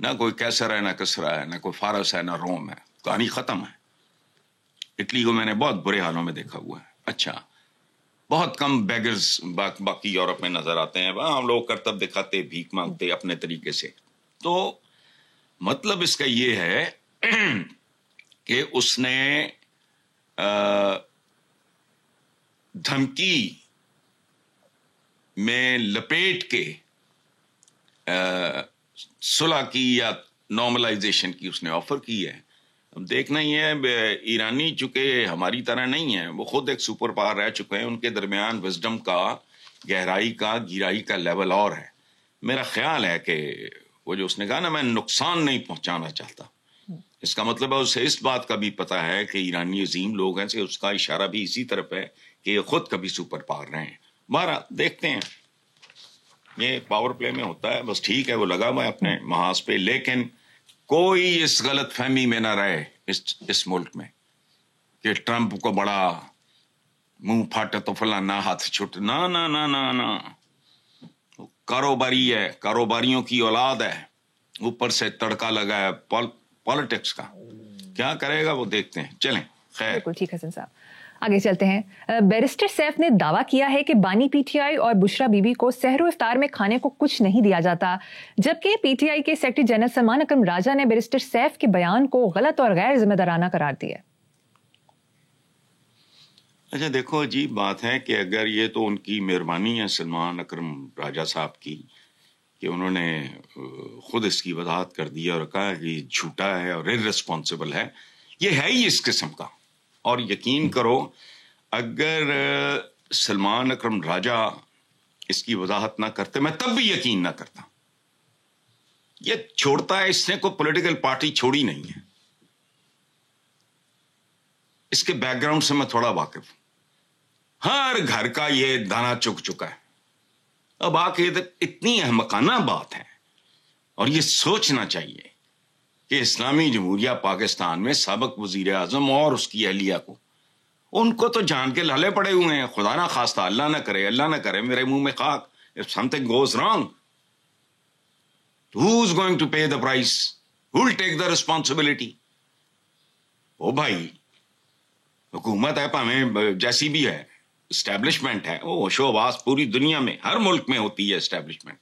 نہ کوئی کیسر ہے، نہ کسرا ہے، نہ کوئی فارس ہے، نہ روم ہے. کہانی ختم ہے. اٹلی کو میں نے بہت برے حالوں میں دیکھا ہوا ہے. اچھا، بہت کم بیگرز باقی یورپ میں نظر آتے ہیں. ہم لوگ کرتب دکھاتے، بھیک مانگتے اپنے طریقے سے. تو مطلب اس کا یہ ہے کہ اس نے دھمکی میں لپیٹ کے صلح کی یا نارملائزیشن کی اس نے آفر کی ہے. اب دیکھنا ہی ہے، ایرانی چونکہ ہماری طرح نہیں ہے، وہ خود ایک سپر پاور رہ چکے ہیں. ان کے درمیان وزڈم کا، گہرائی کا، گہرائی کا لیول اور ہے. میرا خیال ہے کہ وہ جو اس نے کہا نا میں نقصان نہیں پہنچانا چاہتا، اس کا مطلب ہے اسے اس بات کا بھی پتا ہے کہ ایرانی عظیم لوگ ہیں سے اس کا اشارہ بھی اسی طرف ہے کہ یہ خود کبھی سپر پاور رہے ہیں. بہرحال دیکھتے ہیں، یہ پاور پلے میں ہوتا ہے. بس ٹھیک ہے، وہ لگا ہوا ہے اپنے محاذ پہ، لیکن کوئی اس غلط فہمی میں نہ رہے اس ملک میں کہ ٹرمپ کو بڑا منہ پھاٹے تو فلانا ہاتھ چھٹ. نہ نہ نہ نہ نہ، کاروباری ہے، کاروباریوں کی اولاد ہے، اوپر سے تڑکا لگا ہے پالیٹکس کا. کیا کرے گا وہ دیکھتے ہیں. چلیں خیر. بالکل ٹھیک حسن صاحب، آگے چلتے ہیں. بیرسٹر سیف نے دعویٰ کیا ہے کہ بانی پی ٹی آئی اور بشرا بی بی کو سحر و افطار میں کھانے کو کچھ نہیں دیا جاتا، جبکہ پی ٹی آئی کے سیکرٹری جنرل سلمان اکرم راجہ نے بیرسٹر سیف کے بیان کو غلط اور غیر ذمہ دارانہ قرار دیا. اچھا دیکھو، عجیب بات ہے کہ اگر یہ تو ان کی مہربانی ہے سلمان اکرم راجہ صاحب کی کہ انہوں نے خود اس کی وضاحت کر دی اور کہا کہ یہ جھوٹا ہے اور irresponsible ہے. یہ ہے ہی اس قسم کا. اور یقین کرو اگر سلمان اکرم راجہ اس کی وضاحت نہ کرتے میں تب بھی یقین نہ کرتا. یہ چھوڑتا ہے، اس نے کوئی پولیٹیکل پارٹی چھوڑی نہیں ہے. اس کے بیک گراؤنڈ سے میں تھوڑا واقف ہوں. ہر گھر کا یہ دانا چک چکا ہے. اب آ کے اتنی احمقانہ بات ہے، اور یہ سوچنا چاہیے کہ اسلامی جمہوریہ پاکستان میں سابق وزیر اعظم اور اس کی اہلیہ کو، ان کو تو جان کے لالے پڑے ہوئے ہیں. خدا نہ خواستہ، اللہ نہ کرے، اللہ نہ کرے، میرے منہ میں خاک. if something goes wrong, who's going to pay the price? Who'll take the responsibility? او بھائی، حکومت ہے پاویں جیسی بھی ہے، اسٹیبلشمنٹ ہے، وہ ہوش و حواس پوری دنیا میں ہر ملک میں ہوتی ہے اسٹیبلشمنٹ.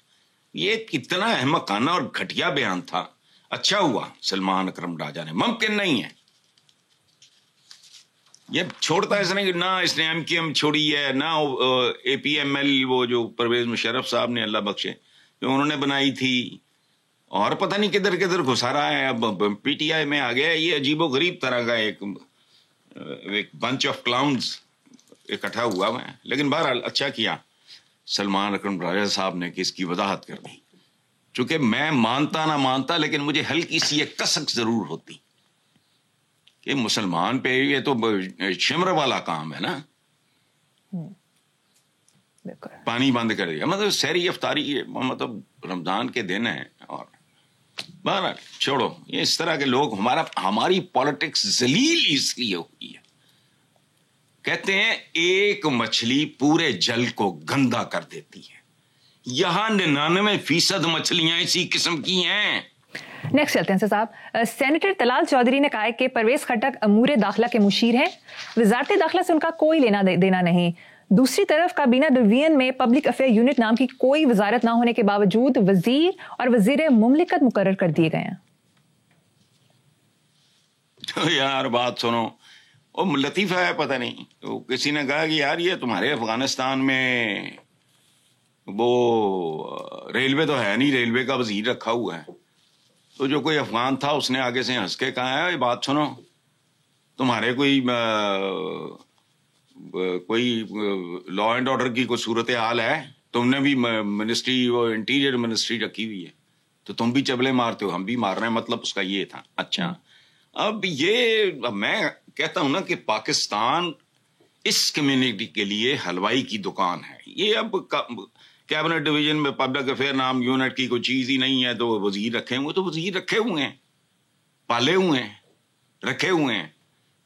یہ کتنا احمقانہ اور گھٹیا بیان تھا. اچھا ہوا سلمان اکرم راجہ نے، ممکن نہیں ہے یہ چھوڑتا. اس نے نہ اس نے ایم کیو ایم چھوڑی ہے، نہ اے پی ایم ایل وہ جو پرویز مشرف صاحب نے اللہ بخشے جو انہوں نے بنائی تھی، اور پتہ نہیں کدھر کدھر گھسا رہا ہے. اب پی ٹی آئی میں آ گیا. یہ عجیب و غریب طرح کا ایک بنچ آف کلاؤنز اکٹھا ہوا ہے. لیکن بہرحال اچھا کیا سلمان اکرم راجہ صاحب نے کہ اس کی وضاحت کر دی. چونکہ میں مانتا نہ مانتا، لیکن مجھے ہلکی سی ایک کسک ضرور ہوتی کہ مسلمان پہ یہ تو شمر والا کام ہے نا، پانی بند کر دیا. مطلب سحری افطاری مطلب رمضان کے دن ہے. اور بہرحال چھوڑو، یہ اس طرح کے لوگ ہماری پالیٹکس ذلیل اس لیے ہوئی ہے. کہتے ہیں ایک مچھلی پورے جل کو گندا کر دیتی ہے. یہاں 99% مچھلیاں اسی قسم کی ہیں. نیکسٹ چلتے ہیں صاحب. سینیٹر طلال چودھری نے کہا ہے کہ پرویز خٹک امور داخلہ کے مشیر ہیں، وزارت داخلہ سے ان کا کوئی لینا دینا نہیں. دوسری طرف کابینہ ڈویژن میں پبلک افیئر یونٹ نام کی کوئی وزارت نہ ہونے کے باوجود وزیر اور وزیر مملکت مقرر کر دیے گئے ہیں. یار بات سنو، وہ لطیفہ ہے، پتہ نہیں کسی نے کہا کہ یار یہ تمہارے افغانستان میں وہ ریلوے تو ہے نہیں، ریلوے کا وزیر رکھا ہوا ہے. تو جو کوئی افغان تھا اس نے آگے سے ہنس کے کہا ہے یہ بات سنو، تمہارے کوئی لا اینڈ آرڈر کی کوئی صورتحال ہے، تم نے بھی منسٹری وہ انٹیریئر منسٹری رکھی ہوئی ہے تو تم بھی چبلے مارتے ہو، ہم بھی مار رہے ہیں. مطلب اس کا یہ تھا. اچھا اب یہ میں کہتا ہوں نا کہ پاکستان اس کمیونٹی کے لیے حلوائی کی دکان ہے. یہ اب کیبنٹ ڈویژن میں پبلک افیئر نام یونٹ کی کوئی چیز ہی نہیں ہے تو وزیر رکھے ہوئے، تو وزیر رکھے ہوئے ہیں، پالے ہوئے ہیں، رکھے ہوئے ہیں.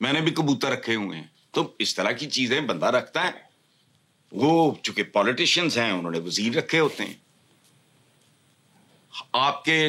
میں نے بھی کبوتر رکھے ہوئے ہیں. تو اس طرح کی چیزیں بندہ رکھتا ہے. وہ چونکہ پالیٹیشینز ہیں انہوں نے وزیر رکھے ہوتے ہیں. آپ کے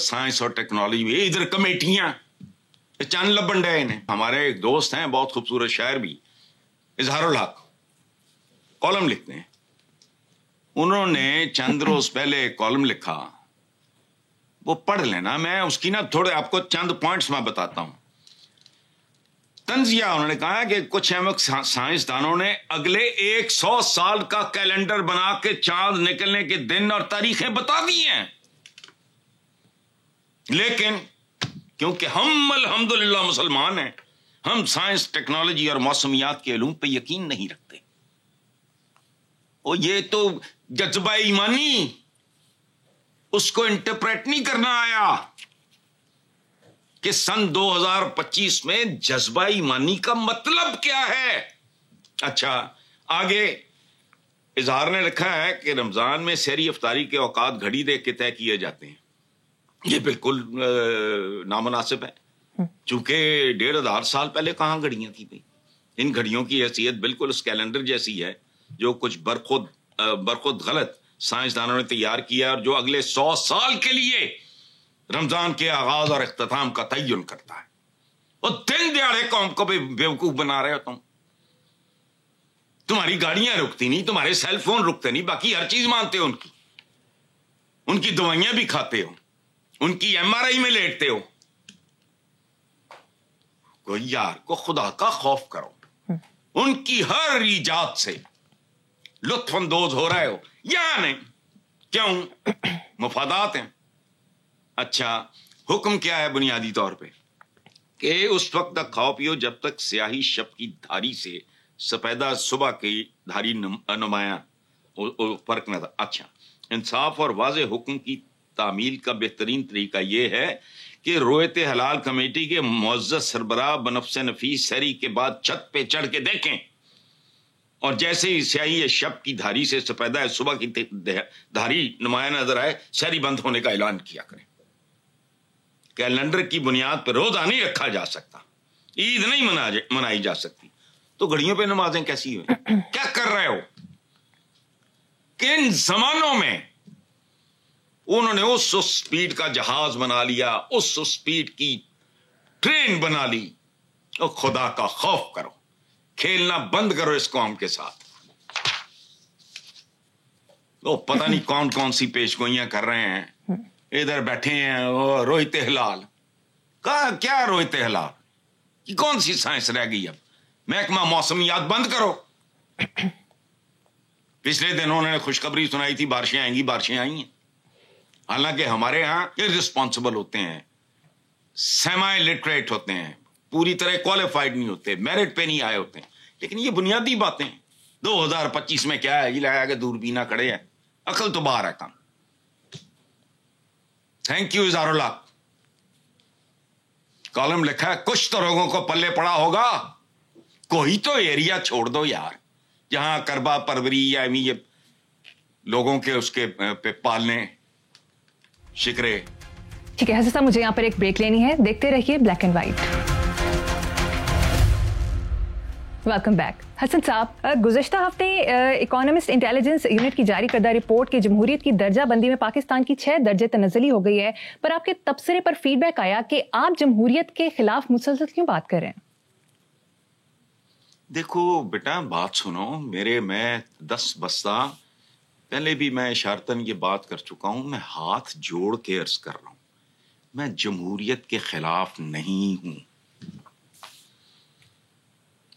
سائنس اور ٹیکنالوجی میں ادھر کمیٹیاں چند لبن ڈے انہیں. ہمارے ایک دوست ہیں بہت خوبصورت شاعر بھی, اظہار الحق, کالم لکھتے ہیں. انہوں نے چند روز پہلے کالم لکھا, وہ پڑھ لینا, میں اس کی نا تھوڑے آپ کو چند پوائنٹس میں بتاتا ہوں. تنزیہ انہوں نے کہا کہ کچھ احمق سائنسدانوں نے اگلے 100 سال کا کیلنڈر بنا کے چاند نکلنے کے دن اور تاریخیں بتا دی ہیں, لیکن کیونکہ ہم الحمدللہ مسلمان ہیں, ہم سائنس, ٹیکنالوجی اور موسمیات کے علوم پہ یقین نہیں رکھتے. اور یہ تو جذبہ ایمانی, اس کو انٹرپریٹ نہیں کرنا آیا کہ سن 2025 میں جذبہ ایمانی کا مطلب کیا ہے. اچھا, آگے اظہار نے لکھا ہے کہ رمضان میں سحری افطاری کے اوقات گھڑی دیکھ کے طے کیے جاتے ہیں. یہ بالکل نامناسب ہے, چونکہ 1500 سال پہلے کہاں گھڑیاں تھیں بھائی. ان گھڑیوں کی حیثیت بالکل اس کیلنڈر جیسی ہے جو کچھ برخود غلط سائنسدانوں نے تیار کیا اور جو اگلے 100 سال کے لیے رمضان کے آغاز اور اختتام کا تعین کرتا ہے. اور دن دیہڑے قوم کو بھی بیوقوف بنا رہے ہو تم. تمہاری گاڑیاں رکتی نہیں, تمہارے سیل فون رکتے نہیں, باقی ہر چیز مانتے ہو, ان کی دوائیاں بھی کھاتے ہو, ان کی MRI میں لیٹتے ہو. کوئی یار کو خدا کا خوف کرو, ان کی ہر ایجاد سے لطف اندوز ہو رہے ہو یا نہیں. کیوں؟ مفادات ہیں. اچھا, حکم کیا ہے بنیادی طور پہ کہ اس وقت تک کھاؤ پیو جب تک سیاہی شب کی دھاری سے سفیدہ صبح کی دھاری نمایاں فرق نہ تھا. اچھا, انصاف اور واضح حکم کی تعمیل کا بہترین طریقہ یہ ہے کہ رویت حلال کمیٹی کے معزز سربراہ بنفس نفیس سحری کے بعد چھت پہ چڑھ کے دیکھیں, اور جیسے ہی سیاہی شب کی دھاری سے سفیدہ صبح کی دھاری نمایاں نظر آئے, سحری بند ہونے کا اعلان کیا کریں. کیلنڈر کی بنیاد پہ روزہ نہیں رکھا جا سکتا, عید نہیں منائی جا سکتی, تو گھڑیوں پہ نمازیں کیسی ہوئی؟ کیا کر رہے ہو؟ کن زمانوں میں انہوں نے اس سپیڈ کا جہاز بنا لیا, اس سپیڈ کی ٹرین بنا لی. اور خدا کا خوف کرو, کھیلنا بند کرو اس قوم کے ساتھ. وہ پتہ نہیں کون کون سی پیش گوئیاں کر رہے ہیں, ادھر بیٹھے ہیں رویت ہلال. کیا رویت ہلال کی کون سی سائنس رہ گئی؟ اب محکمہ موسمیات بند کرو. پچھلے دن انہوں نے خوشخبری سنائی تھی بارشیں آئیں گی, بارشیں آئی ہیں. حالانکہ ہمارے ہاں ارسپانسبل ہوتے ہیں, سیمی لٹریٹ ہوتے ہیں, پوری طرح کوالیفائڈ نہیں ہوتے, میرٹ پہ نہیں آئے ہوتے ہیں. لیکن یہ بنیادی باتیں 2025 میں کیا ہے, یہ لایا کہ دوربینہ کھڑے ہیں, عقل تو باہر ہے کام. تھینک یو اظہار اللہ. کالم لکھا ہے کچھ تو لوگوں کو پلے پڑا ہوگا, کوئی تو ایریا چھوڑ دو یار جہاں کربا پروری یا یہ لوگوں کے اس کے پہ پالنے شکرے. ٹھیک ہے حسن صاحب, مجھے یہاں پر ایک بریک لینی ہے, دیکھتے رہیے black and white. Welcome back. Hasan صاحب, گزشتہ ہفتے اکانومسٹ انٹیلیجنس یونٹ کی جاری کردہ رپورٹ کے جمہوریت کی درجہ بندی میں پاکستان کی 6 درجے تنزلی ہو گئی ہے, پر آپ کے تبصرے پر فیڈ بیک آیا کہ آپ جمہوریت کے خلاف مسلسل کیوں بات کر رہے ہیں؟ دیکھو بیٹا, بات سنو میرے, میں 10 بستہ پہلے بھی میں اشارتاً یہ بات کر چکا ہوں, میں ہاتھ جوڑ کے عرض کر رہا ہوں, میں جمہوریت کے خلاف نہیں ہوں.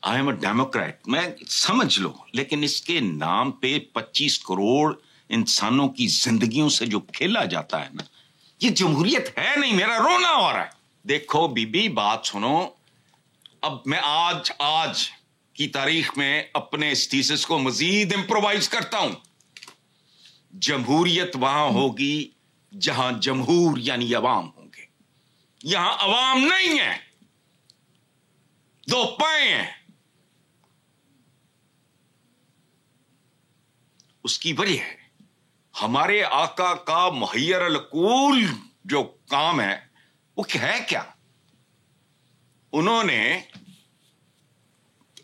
آئی ایم اے ڈیموکریٹ, میں سمجھ لو, لیکن اس کے نام پہ 25 کروڑ انسانوں کی زندگیوں سے جو کھیلا جاتا ہے نا, یہ جمہوریت ہے نہیں. میرا رونا ہو رہا ہے. دیکھو بی بی, بات سنو, اب میں آج کی تاریخ میں اپنے اس تھیسس کو مزید امپرووائز کرتا ہوں. جمہوریت وہاں ہوگی جہاں جمہور یعنی عوام ہوں گے. یہاں عوام نہیں ہے, 2 پائے ہیں. اس کی وجہ ہے ہمارے آقا کا محیر العقول جو کام ہے وہ ہے کیا؟ انہوں نے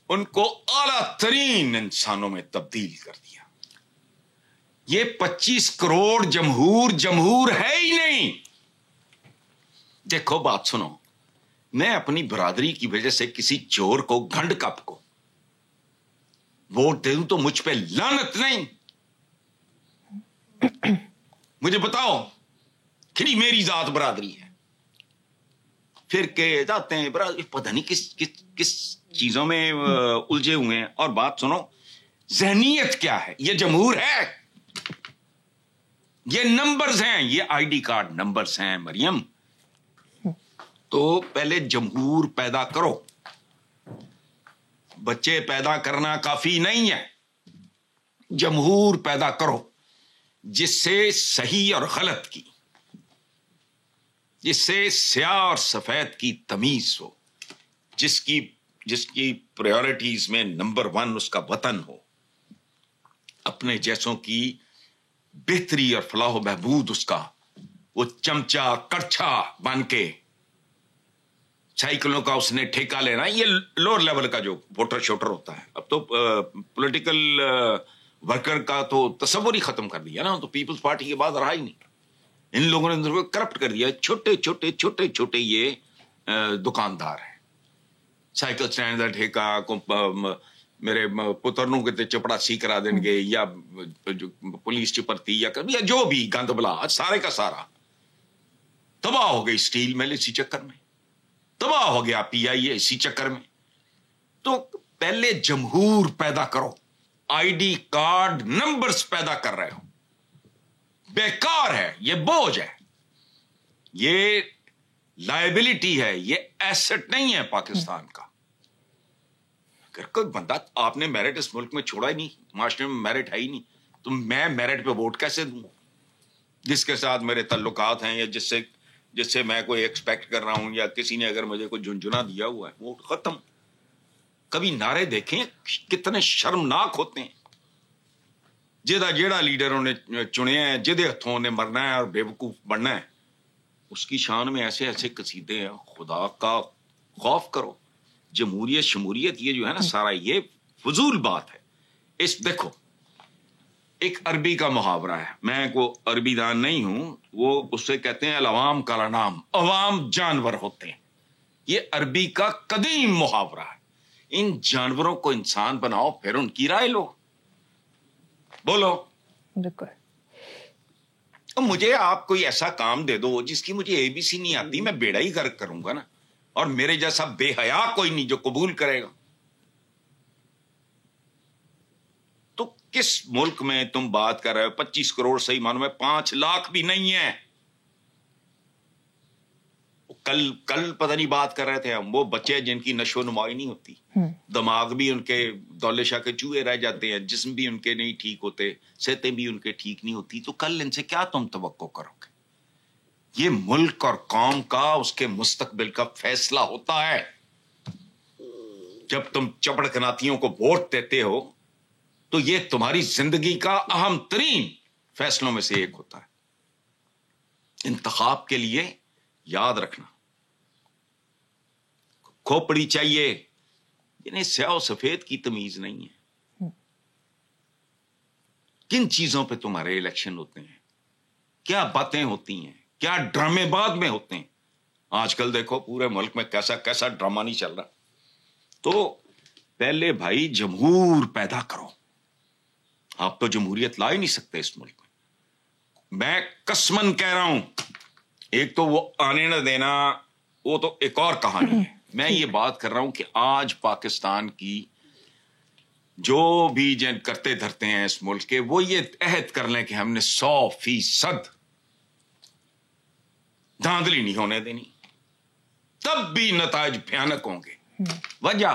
ان کو اعلیٰ ترین انسانوں میں تبدیل کر دیا. یہ 25 کروڑ جمہور ہے ہی نہیں. دیکھو بات سنو, میں اپنی برادری کی وجہ سے کسی چور کو, گھنڈ کپ کو ووٹ دے دوں تو مجھ پہ لعنت نہیں. مجھے بتاؤ کھڑی میری ذات برادری ہے, پھر کے جاتے ہیں برادری پتہ نہیں کس چیزوں میں الجھے ہوئے ہیں. اور بات سنو, ذہنیت کیا ہے؟ یہ جمہور ہے, یہ نمبرز ہیں, یہ آئی ڈی کارڈ نمبرز ہیں مریم. تو پہلے جمہور پیدا کرو. بچے پیدا کرنا کافی نہیں ہے, جمہور پیدا کرو جس سے صحیح اور غلط کی, جس سے سیاہ اور سفید کی تمیز ہو, جس کی پریورٹیز میں نمبر 1 اس کا وطن ہو, اپنے جیسوں کی بہتری اور فلاح و بہبود اس کا, وہ چمچا کڑچھا بن کے سائیکلوں کا اس نے ٹھیکہ لینا. یہ لوور لیول کا جو ووٹر شوٹر ہوتا ہے, اب تو پولیٹیکل ورکر کا تو تصور ہی ختم کر دیا نا. تو پیپلز پارٹی کے بعد رہا ہی نہیں. ان لوگوں نے کرپٹ کر دیا. چھوٹے چھوٹے یہ دکاندار ہیں, سائیکل سٹینڈ کا ٹھیکہ میرے پترنوں کے چپڑاسی کرا دیں گے, یا پولیس چپرتی, یا جو بھی گند بلا, سارے کا سارا تباہ ہو گئی. اسٹیل مل اسی چکر میں تباہ ہو گیا, پی آئی اے اسی چکر میں. تو پہلے جمہور پیدا کرو. آئی ڈی کارڈ نمبرز پیدا کر رہے ہو, بیکار ہے, یہ بوجھ ہے, یہ لائبلٹی ہے, یہ ایسٹ نہیں ہے پاکستان کا. اگر کوئی بندہ, آپ نے میرٹ اس ملک میں چھوڑا ہی نہیں, معاشرے میں میرٹ ہے ہی نہیں, تو میں میرٹ پہ ووٹ کیسے دوں؟ جس کے ساتھ میرے تعلقات ہیں, یا جس سے میں کوئی ایکسپیکٹ کر رہا ہوں, یا کسی نے اگر مجھے کوئی جھنجھنا دیا ہوا ہے, ووٹ ختم. کبھی نعرے دیکھیں کتنے شرمناک ہوتے ہیں. جیڑا لیڈروں نے چنے ہیں, جدے ہتھوں نے مرنا ہے اور بے وقوف بننا ہے, اس کی شان میں ایسے ایسے قصیدے ہیں. خدا کا خوف کرو. جمہوریت شموریت یہ جو ہے نا سارا, یہ فضول بات ہے. دیکھو ایک عربی کا محاورہ ہے, میں کو عربی دان نہیں ہوں, وہ اس سے کہتے ہیں العوام کا نام, عوام جانور ہوتے ہیں. یہ عربی کا قدیم محاورہ ہے. ان جانوروں کو انسان بناؤ, پھر ان کی رائے لو. بولو. بالکل. مجھے آپ کوئی ایسا کام دے دو جس کی مجھے ABC نہیں آتی, میں بیڑا ہی غرق کروں گا نا. اور میرے جیسا بے حیا کوئی نہیں جو قبول کرے گا. تو کس ملک میں تم بات کر رہے ہو 25 کروڑ, صحیح مانو میں 5 لاکھ بھی نہیں ہے. کل پتہ نہیں بات کر رہے تھے ہم, وہ بچے جن کی نشو و نمائی نہیں ہوتی, دماغ بھی ان کے دولے شاہ کے چوہے رہ جاتے ہیں, جسم بھی ان کے نہیں ٹھیک ہوتے, صحتیں بھی ان کے ٹھیک نہیں ہوتی, تو کل ان سے کیا تم توقع کرو گے؟ یہ ملک اور قوم کا, اس کے مستقبل کا فیصلہ ہوتا ہے. جب تم چپڑ کناتیوں کو ووٹ دیتے ہو تو یہ تمہاری زندگی کا اہم ترین فیصلوں میں سے ایک ہوتا ہے. انتخاب کے لیے یاد رکھنا, کھوپڑی چاہیے, یعنی سیاہ و سفید کی تمیز نہیں ہے. کن چیزوں پہ تمہارے الیکشن ہوتے ہیں, کیا باتیں ہوتی ہیں, کیا ڈرامے بعد میں ہوتے ہیں. آج کل دیکھو پورے ملک میں کیسا ڈرامہ نہیں چل رہا. تو پہلے بھائی جمہور پیدا کرو. آپ تو جمہوریت لا ہی نہیں سکتے اس ملک میں. میں قسمن کہہ رہا ہوں, ایک تو وہ آنے نہ دینا, وہ تو ایک اور کہانی ہے. میں یہ بات کر رہا ہوں کہ آج پاکستان کی جو بھی جن کرتے دھرتے ہیں اس ملک کے, وہ یہ عہد کر لیں کہ ہم نے 100% دھاندلی نہیں ہونے دینی, تب بھی نتائج بھیانک ہوں گے. وجہ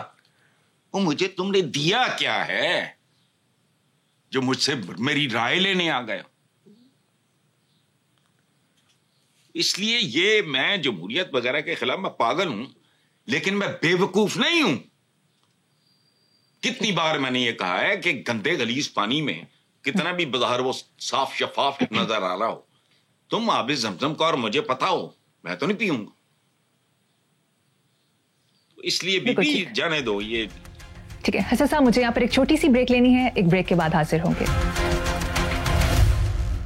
وہ مجھے تم نے دیا کیا ہے جو مجھ سے میری رائے لینے آ گئے. اس لیے یہ میں جمہوریت وغیرہ کے خلاف میں پاگل ہوں, لیکن میں بے وقوف نہیں ہوں. کتنی بار میں نے یہ کہا ہے کہ گندے غلیظ پانی میں کتنا بھی بظاہر وہ صاف شفاف نظر آ رہا ہو, تم آب زمزم کا اور مجھے پتا ہو, میں تو نہیں پیوں گا. اس لیے بھی جانے دو. یہ ٹھیک ہے حسن صاحب, مجھے یہاں پر ایک چھوٹی سی بریک لینی ہے, ایک بریک کے بعد حاضر ہوں گے.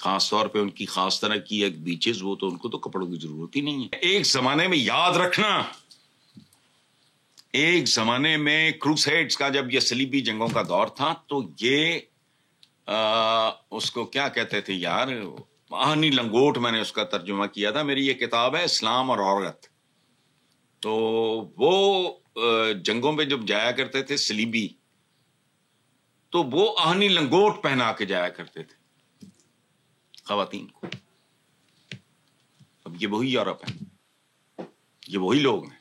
خاص طور پہ ان کی خاص طرح کی ایک بیچز، وہ تو ان کو تو کپڑوں کی ضرورت ہی نہیں ہے. ایک زمانے میں یاد رکھنا، ایک زمانے میں کروسیڈز کا جب یہ صلیبی جنگوں کا دور تھا تو یہ اس کو کیا کہتے تھے یار، آہنی لنگوٹ، میں نے اس کا ترجمہ کیا تھا. میری یہ کتاب ہے اسلام اور عورت. تو وہ جنگوں پہ جب جایا کرتے تھے صلیبی، تو وہ آہنی لنگوٹ پہنا کے جایا کرتے تھے خواتین کو. اب یہ وہی یورپ ہے، یہ وہی لوگ ہیں.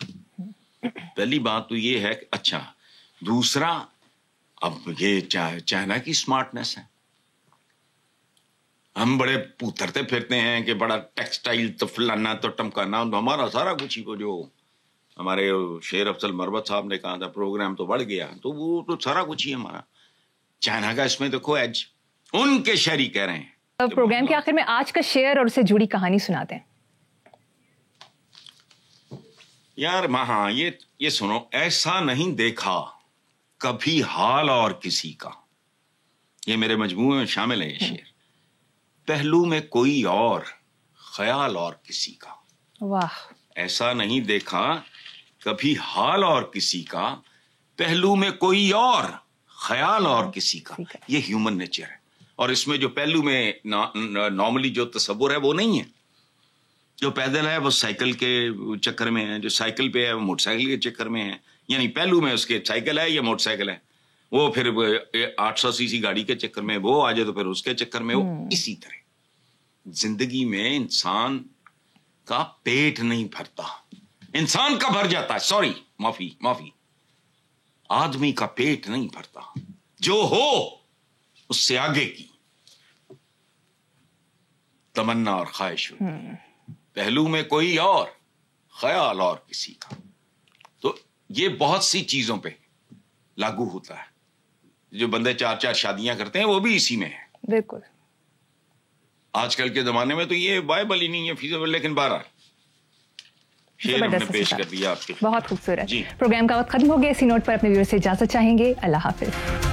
پہلی بات تو یہ ہے کہ اچھا، دوسرا اب یہ چائنا کی سمارٹنس ہے. ہم بڑے پوترتے پھرتے ہیں کہ بڑا ٹیکسٹائل تو فلانا تو ٹمکانا، ہمارا سارا کچھ ہی کو جو ہمارے شیر افضل مربت صاحب نے کہا تھا پروگرام تو بڑھ گیا، تو وہ تو سارا کچھ ہی ہمارا. چائنا کا اس میں دیکھو ایج، ان کے شہری کہہ رہے ہیں. پروگرام کے آخر میں آج کا شعر اور اسے جڑی کہانی سناتے ہیں. یار ہاں یہ سنو. ایسا نہیں دیکھا کبھی حال اور کسی کا، یہ میرے مجموعے میں شامل ہے یہ شعر. پہلو میں کوئی اور خیال اور کسی کا. واہ. ایسا نہیں دیکھا کبھی حال اور کسی کا، پہلو میں کوئی اور خیال اور کسی کا. یہ ہیومن نیچر ہے. اور اس میں جو پہلو میں نارملی جو تصور ہے وہ نہیں ہے. جو پیدل ہے وہ سائیکل کے چکر میں ہے، جو سائیکل پہ ہے وہ موٹر سائیکل کے چکر میں ہے. یعنی پہلو میں اس کے سائیکل ہے یا موٹر سائیکل ہے. وہ پھر 800 cc گاڑی کے چکر میں وہ آ جائے تو پھر اس کے چکر میں وہ. اسی طرح زندگی میں انسان کا پیٹ نہیں بھرتا، انسان کا بھر جاتا ہے. سوری، معافی، آدمی کا پیٹ نہیں بھرتا. جو ہو اس سے آگے کی تمنا اور خواہش ہو. پہلو میں کوئی اور خیال اور کسی کا. تو یہ بہت سی چیزوں پہ لاگو ہوتا ہے. جو بندے 4 شادیاں کرتے ہیں وہ بھی اسی میں ہے. بالکل. آج کل کے زمانے میں تو یہ بائبل ہی نہیں ہے فیزیبل، لیکن بہرحال شعر ہم نے پیش کر دیا آپ کے. بہت خوبصورت. پروگرام کا وقت ختم ہو گیا. اسی نوٹ پر اپنے ویور سے اجازت چاہیں گے. اللہ حافظ.